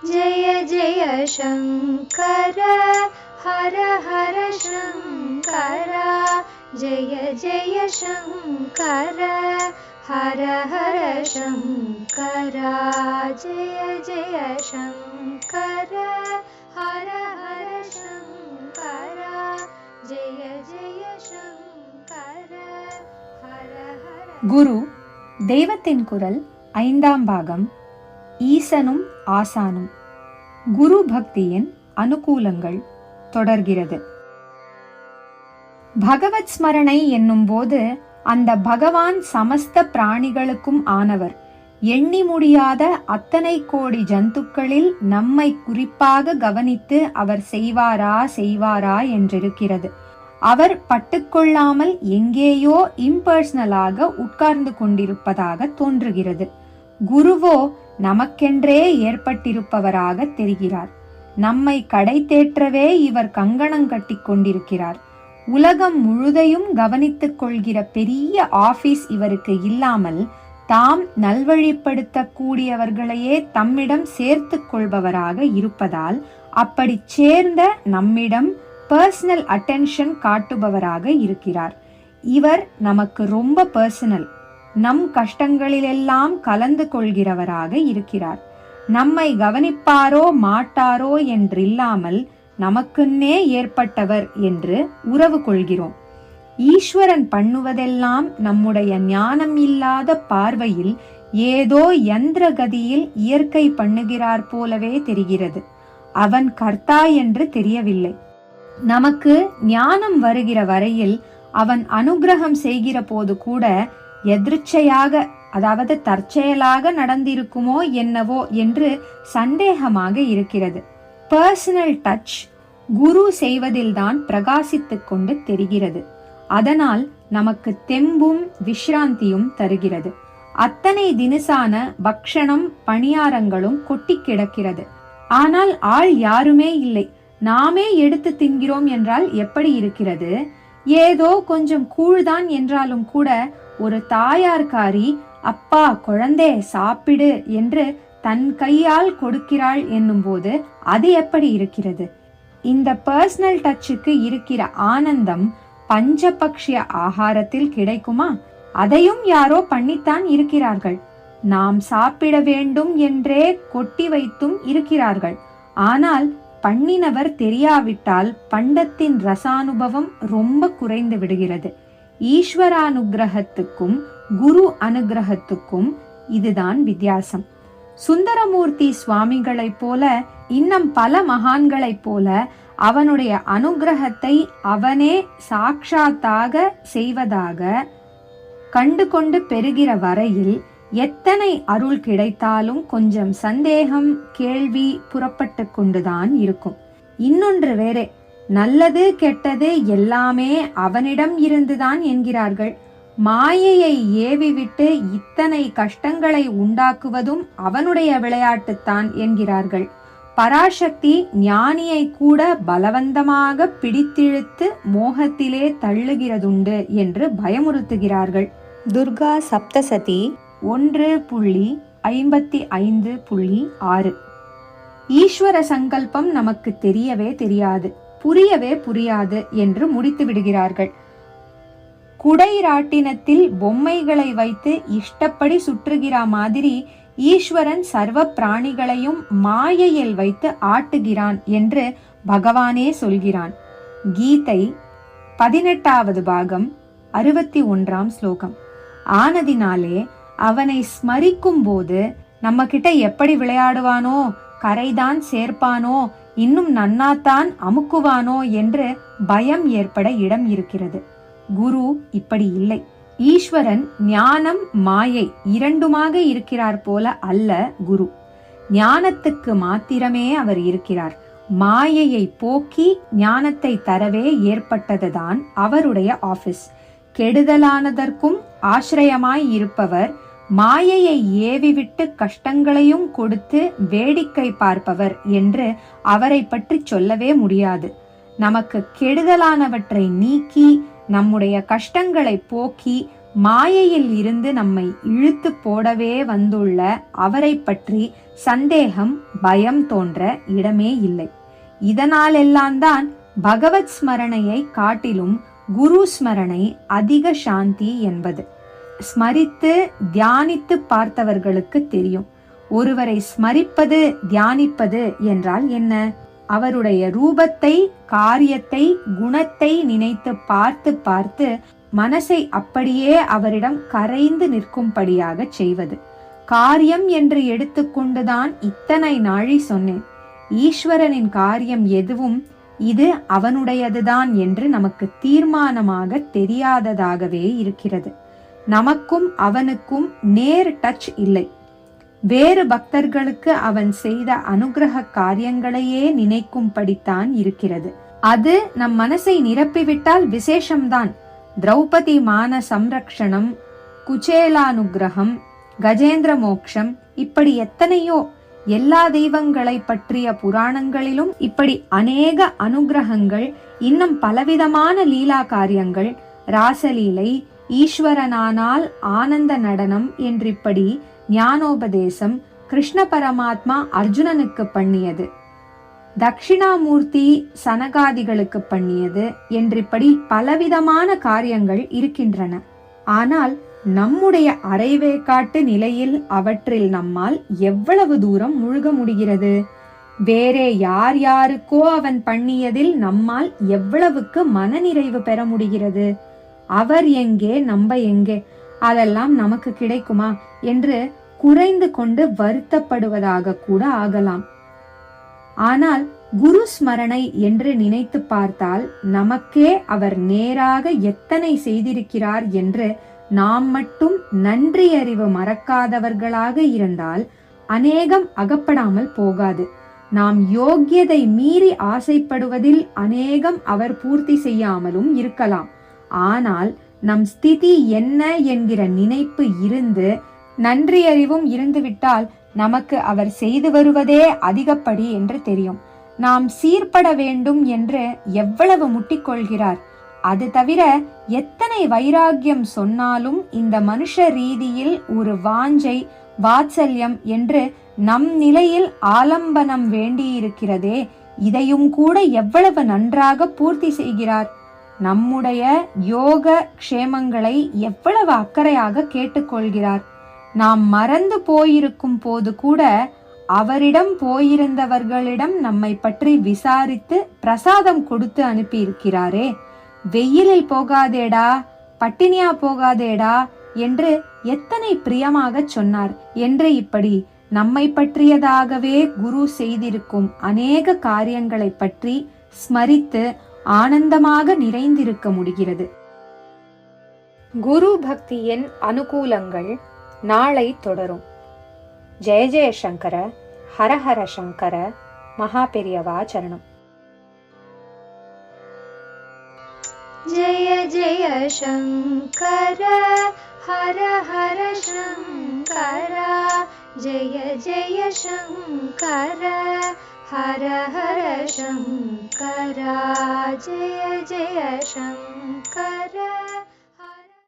जय जय शङ्कर हर हर शङ्कर जय जय शङ्कर हर हर शङ्कर जय जय शङ्कर हर हर शङ्कर जय जय शङ्कर हर हर. குரு தெய்வத்தின் குரல் 5ஆம் பாகம். ஈசனும் ஆசானும். குரு பக்தியின் அனுகூலங்கள் தொடர்கிறது. பகவத் ஸ்மரணை என்னும் போது அந்த பகவான் சமஸ்த பிராணிகளுக்கும் ஆனவர். எண்ணி முடியாத அத்தனை கோடி ஜந்துக்களில் நம்மை குறிப்பாக கவனித்து அவர் செய்வாரா என்றிருக்கிறது. அவர் பட்டுக்கொள்ளாமல் எங்கேயோ இம்பர்சனலாக உட்கார்ந்து கொண்டிருப்பதாக தோன்றுகிறது. குருவோ நமக்கென்றே ஏற்பட்டிருப்பவராக தெரிகிறார். நம்மை கடை தேற்றவே இவர் கங்கணம் கட்டி கொண்டிருக்கிறார். உலகம் முழுதையும் கவனித்துக் கொள்கிற பெரிய ஆபீஸ் இவருக்கு இல்லாமல் தாம் நல்வழிப்படுத்த கூடியவர்களையே தம்மிடம் சேர்த்து கொள்பவராக இருப்பதால் அப்படி சேர்ந்த நம்மிடம் பர்சனல் அட்டென்ஷன் காட்டுபவராக இருக்கிறார். இவர் நமக்கு ரொம்ப பர்சனல். நம் கஷ்டங்களிலெல்லாம் கலந்து கொள்கிறவராக இருக்கிறார். நம்மை கவனிப்பாரோ மாட்டாரோ என்றில்லாமல் நமக்குன்னே ஏற்பட்டவர் என்று உறவு கொள்கிறோம். ஈஸ்வரன் பண்ணுவதெல்லாம் நம்முடைய ஞானம் இல்லாத பார்வையில் ஏதோ யந்திர கதியில் இயற்கை பண்ணுகிறார் போலவே தெரிகிறது. அவன் கர்த்தா என்று தெரியவில்லை. நமக்கு ஞானம் வருகிற வரையில் அவன் அனுகிரகம் செய்கிற போது கூட எதிர்ச்சையாக, அதாவது தற்செயலாக நடந்திருக்குமோ என்னவோ என்று சந்தேகமாக இருக்கிறது. பர்சனல் டச் குரு செய்வதில்தான் பிரகாசித்துக் கொண்டு தெரிகிறது. அதனால் நமக்கு தெம்பும் விஷ்ராந்தியும் தருகிறது. அத்தனை தினசான பக்ஷணம் பணியாரங்களும் கொட்டி கிடக்கிறது. ஆனால் ஆள் யாருமே இல்லை. நாமே எடுத்து தின்கிறோம் என்றால் எப்படி இருக்கிறது? ஏதோ கொஞ்சம் கூழ்தான் என்றாலும் கூட ஒரு தாயார்காரி அப்பா குழந்தை சாப்பிடு என்று தன் கையால் கொடுக்கிறாள் என்னும் போது அது எப்படி இருக்கிறது? இந்த பர்சனல் டச்சுக்கு இருக்கிற ஆனந்தம் பஞ்சபக்ஷிய ஆகாரத்தில் கிடைக்குமா? அதையும் யாரோ பண்ணித்தான் இருக்கிறார்கள். நாம் சாப்பிட வேண்டும் என்றே கொட்டி வைத்தும் இருக்கிறார்கள். ஆனால் பண்ணினவர் தெரியாவிட்டால் பண்டத்தின் ரசானுபவம் ரொம்ப குறைந்து விடுகிறது. ஈஸ்வரானுகிரகத்துக்கும் குரு அனுகிரகத்துக்கும் இதுதான் வித்தியாசம். சுந்தரமூர்த்தி சுவாமிகளைப் போல இன்னும் பல மகான்களைப் போல அவனுடைய அனுகிரகத்தை அவனே சாட்சாத்தாக செய்வதாக கண்டு கொண்டு பெறுகிற வரையில் எத்தனை அருள் கிடைத்தாலும் கொஞ்சம் சந்தேகம் கேள்வி புறப்பட்டு கொண்டுதான் இருக்கும். இன்னொன்று வேறே, நல்லது கெட்டது எல்லாமே அவனிடம் இருந்துதான் என்கிறார்கள். மாயையை ஏவிவிட்டு இத்தனை கஷ்டங்களை உண்டாக்குவதும் அவனுடைய விளையாட்டுத்தான் என்கிறார்கள். பராசக்தி ஞானியை கூட பலவந்தமாக பிடித்திழுத்து மோகத்திலே தள்ளுகிறதுண்டு என்று பயமுறுத்துகிறார்கள். துர்கா சப்தசதி 1.55.6. ஈஸ்வர சங்கல்பம் நமக்கு தெரியவே தெரியாது, புரியவே புரியாது என்று முடித்து விடுகிறார்கள். குடைராட்டினத்தில் பொம்மைகளை வைத்து இஷ்டப்படி சுற்றுகிற மாதிரி ஈஸ்வரன் சர்வ பிராணிகளையும் மாயையில் வைத்து ஆட்டுகிறான் என்று பகவானே சொல்கிறான். கீதை 18வது பாகம் 61ஆம் ஸ்லோகம். ஆனதினாலே அவனை ஸ்மரிக்கும் போது நம்ம கிட்ட எப்படி விளையாடுவானோ, கரைதான் சேர்ப்பானோ, இன்னும் நன்னாத்தான் அமுக்குவானோ என்று பயம் ஏற்பட இடம் இருக்கிறது. குரு இப்படி இல்லை. ஈஸ்வரன் ஞானம் மாயை இரண்டுமாக இருக்கிறார் போல அல்ல குரு. ஞானத்துக்கு மாத்திரமே அவர் இருக்கிறார். மாயையை போக்கி ஞானத்தை தரவே ஏற்பட்டதுதான் அவருடைய ஆபீஸ். கெடுதலானதற்கும் ஆசிரியமாய் இருப்பவர், மாயையை ஏவிவிட்டு கஷ்டங்களையும் கொடுத்து வேடிக்கை பார்ப்பவர் என்று அவரை பற்றி சொல்லவே முடியாது. நமக்கு கெடுதலானவற்றை நீக்கி நம்முடைய கஷ்டங்களை போக்கி மாயையில் இருந்து நம்மை இழுத்து போடவே வந்துள்ள அவரை பற்றி சந்தேகம் பயம் தோன்ற இடமே இல்லை. இதனாலெல்லாம் தான் பகவத் ஸ்மரணையை காட்டிலும் குரு ஸ்மரணை அதிக சாந்தி என்பது. ஸ்மரித்து தியானித்து பார்த்தவர்களுக்கு தெரியும். ஒருவரை ஸ்மரிப்பது தியானிப்பது என்றால் என்ன? அவருடைய ரூபத்தை, காரியத்தை, குணத்தை நினைத்து பார்த்து பார்த்து மனசை அப்படியே அவரிடம் கரைந்து நிற்கும்படியாக செய்வது. காரியம் என்று எடுத்துக்கொண்டுதான் இத்தனை நாழி சொன்னேன். ஈஸ்வரனின் காரியம் எதுவும் இது அவனுடையதுதான் என்று நமக்கு தீர்மானமாக தெரியாததாகவே இருக்கிறது. நமக்கும் அவனுக்கும் நேர் டச் இல்லை. வேறு பக்தர்களுக்கு அவன் செய்த அனுகிரக காரியங்களையே நினைக்கும்படித்தான் இருக்கிறது. அது நம் மனசை நிரப்பிவிட்டால் விசேஷம்தான். திரௌபதி மான சம்ரக்ஷணம், குச்சேலானுகிரகம், கஜேந்திர மோக்ஷம், இப்படி எத்தனையோ எல்லா தெய்வங்களை பற்றிய புராணங்களிலும் இப்படி அநேக அனுகிரகங்கள், இன்னும் பலவிதமான லீலா காரியங்கள், ராசலீலை, ஈஸ்வரனானால் ஆனந்த நடனம் என்றிப்படி ஞானோபதேசம் கிருஷ்ண பரமாத்மா அர்ஜுனனுக்கு பண்ணியது, தட்சிணாமூர்த்தி சனகாதிகளுக்கு பண்ணியது என்றிப்படி பலவிதமான காரியங்கள் இருக்கின்றன. ஆனால் நம்முடைய அரைவேக்காட்டு நிலையில் அவற்றில் நம்மால் எவ்வளவு தூரம் முழுக முடிகிறது? வேறே யார் யாருக்கோ அவன் பண்ணியதில் நம்மால் எவ்வளவுக்கு மனநிறைவு பெற முடிகிறது? அவர் எங்கே, நம்ம எங்கே, அதெல்லாம் நமக்கு கிடைக்குமா என்று குறைந்து கொண்டு வருத்தப்படுவதாக கூட ஆகலாம். ஆனால் குரு ஸ்மரணை என்று நினைத்து பார்த்தால் நமக்கே அவர் நேராக எத்தனை செய்திருக்கிறார் என்று நாம் மட்டும் நன்றி அறிவு மறக்காதவர்களாக இருந்தால் அநேகம் அகப்படாமல் போகாது. நாம் யோக்கியதை மீறி ஆசைப்படுவதில் அநேகம் அவர் பூர்த்தி செய்யாமலும் இருக்கலாம். ஆனால் நம் ஸ்திதி என்ன என்கிற நினைப்பு இருந்து நன்றி அறிவும் இருந்துவிட்டால் நமக்கு அவர் செய்து வருவதே அதிகப்படி என்று தெரியும். நாம் சீர்பட வேண்டும் என்று எவ்வளவு முட்டிக்கொள்கிறார். அது தவிர எத்தனை வைராகியம் சொன்னாலும் இந்த மனுஷ ரீதியில் ஒரு வாஞ்சை, வாத்சல்யம் என்று நம் நிலையில் ஆலம்பனம் வேண்டியிருக்கிறதே, இதையும் கூட எவ்வளவு நன்றாக பூர்த்தி செய்கிறார். நம்முடைய யோக க்ஷேமங்களை எவ்வளவு அக்கறையாக கேட்டுக்கொள்கிறார். நாம் மறந்து போயிருக்கும் போது கூட அவரிடம் போயிருந்தவர்களிடம் நம்மை பற்றி விசாரித்து பிரசாதம் கொடுத்து அனுப்பியிருக்கிறாரே. வெயிலில் போகாதேடா, பட்டினியா போகாதேடா என்று எத்தனை பிரியமாக சொன்னார் என்று இப்படி நம்மை பற்றியதாகவே குரு செய்திருக்கும் அநேக காரியங்களை பற்றி ஸ்மரித்து ஆனந்தமாக நிறைந்திருக்க முடிகிறது. குரு பக்தியின் அனுகூலங்கள் நாளை தொடரும். ஜெய ஜெய சங்கர, ஹரஹர சங்கர, மகா பெரியவா சரணம். जय जय शंकर, हर हर शंकर, जय जय शंकर, हर हर शंकर, जय जय शंकर.